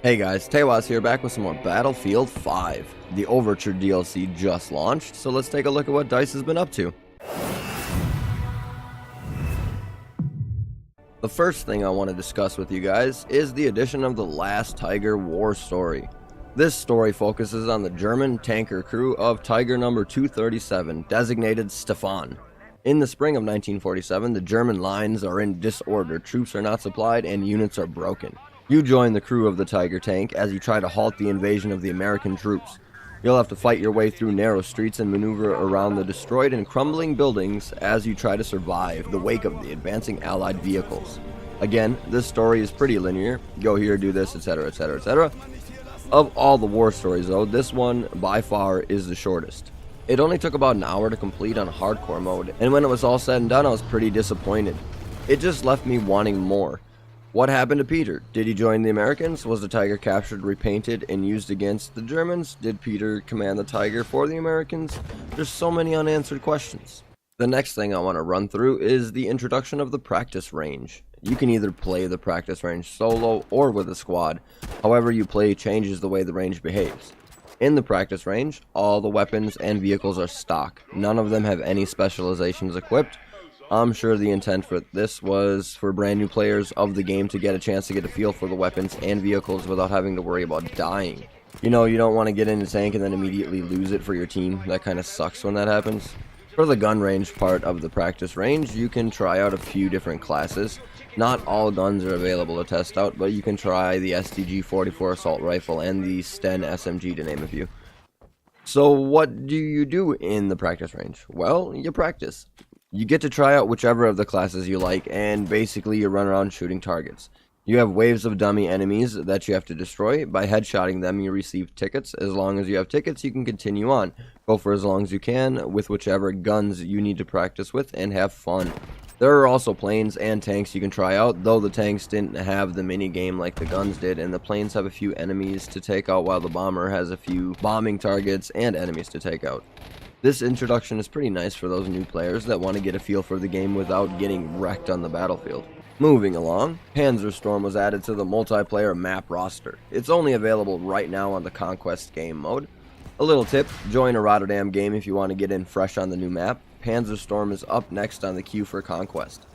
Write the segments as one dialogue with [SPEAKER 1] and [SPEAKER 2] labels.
[SPEAKER 1] Hey guys, Teiwaz here, back with some more Battlefield 5. The Overture DLC just launched, so let's take a look at what DICE has been up to. The first thing I want to discuss with you guys is the addition of the Last Tiger war story. This story focuses on the German tanker crew of Tiger number 237, designated Stefan. In the spring of 1947, the German lines are in disorder, troops are not supplied, and units are broken. You join the crew of the Tiger tank as you try to halt the invasion of the American troops. You'll have to fight your way through narrow streets and maneuver around the destroyed and crumbling buildings as you try to survive the wake of the advancing Allied vehicles. Again, this story is pretty linear. Go here, do this, etc, etc, etc. Of all the war stories though, this one by far is the shortest. It only took about an hour to complete on hardcore mode, and when it was all said and done I was pretty disappointed. It just left me wanting more. What happened to Peter? Did he join the Americans? Was the Tiger captured, repainted, and used against the Germans? Did Peter command the Tiger for the Americans? There's so many unanswered questions. The next thing I want to run through is the introduction of the practice range. You can either play the practice range solo or with a squad. However you play changes the way the range behaves. In the practice range, all the weapons and vehicles are stock. None of them have any specializations equipped. I'm sure the intent for this was for brand new players of the game to get a chance to get a feel for the weapons and vehicles without having to worry about dying. You know, you don't want to get in the tank and then immediately lose it for your team. That kind of sucks when that happens. For the gun range part of the practice range, you can try out a few different classes. Not all guns are available to test out, but you can try the STG-44 assault rifle and the Sten SMG, to name a few. So what do you do in the practice range? Well, you practice. You get to try out whichever of the classes you like, and basically you run around shooting targets. You have waves of dummy enemies that you have to destroy. By headshotting them, you receive tickets. As long as you have tickets, you can continue on. Go for as long as you can with whichever guns you need to practice with, and have fun. There are also planes and tanks you can try out, though the tanks didn't have the mini game like the guns did, and the planes have a few enemies to take out, while the bomber has a few bombing targets and enemies to take out. This introduction is pretty nice for those new players that want to get a feel for the game without getting wrecked on the battlefield. Moving along, Panzerstorm was added to the multiplayer map roster. It's only available right now on the Conquest game mode. A little tip, join a Rotterdam game if you want to get in fresh on the new map. Panzerstorm is up next on the queue for Conquest.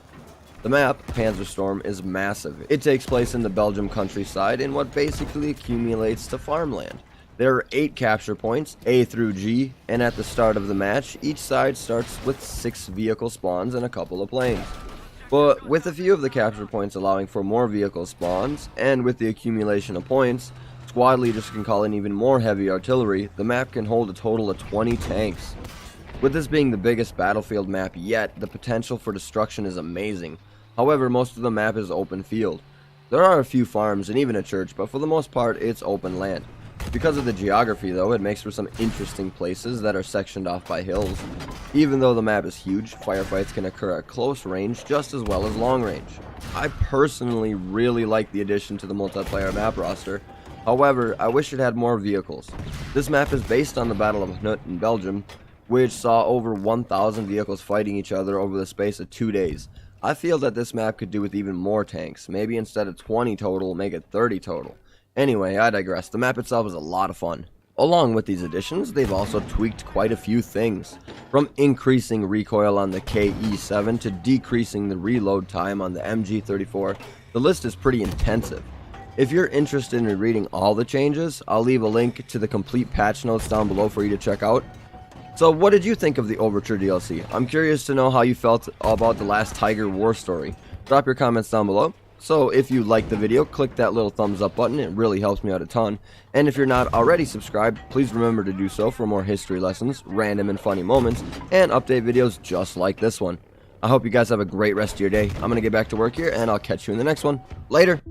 [SPEAKER 1] The map, Panzerstorm, is massive. It takes place in the Belgium countryside in what basically accumulates to farmland. There are 8 capture points, A through G, and at the start of the match, each side starts with 6 vehicle spawns and a couple of planes. But with a few of the capture points allowing for more vehicle spawns, and with the accumulation of points, squad leaders can call in even more heavy artillery. The map can hold a total of 20 tanks. With this being the biggest Battlefield map yet, the potential for destruction is amazing. However, most of the map is open field. There are a few farms and even a church, but for the most part, it's open land. Because of the geography though, it makes for some interesting places that are sectioned off by hills. Even though the map is huge, firefights can occur at close range just as well as long range. I personally really like the addition to the multiplayer map roster. However, I wish it had more vehicles. This map is based on the Battle of Knut in Belgium, which saw over 1,000 vehicles fighting each other over the space of 2 days. I feel that this map could do with even more tanks. Maybe instead of 20 total, make it 30 total. Anyway, I digress. The map itself is a lot of fun. Along with these additions, they've also tweaked quite a few things. From increasing recoil on the KE7 to decreasing the reload time on the MG34, the list is pretty intensive. If you're interested in reading all the changes, I'll leave a link to the complete patch notes down below for you to check out. So what did you think of the Overture DLC? I'm curious to know how you felt about the Last Tiger war story. Drop your comments down below. So if you liked the video, click that little thumbs up button, it really helps me out a ton. And if you're not already subscribed, please remember to do so for more history lessons, random and funny moments, and update videos just like this one. I hope you guys have a great rest of your day. I'm going to get back to work here, and I'll catch you in the next one. Later!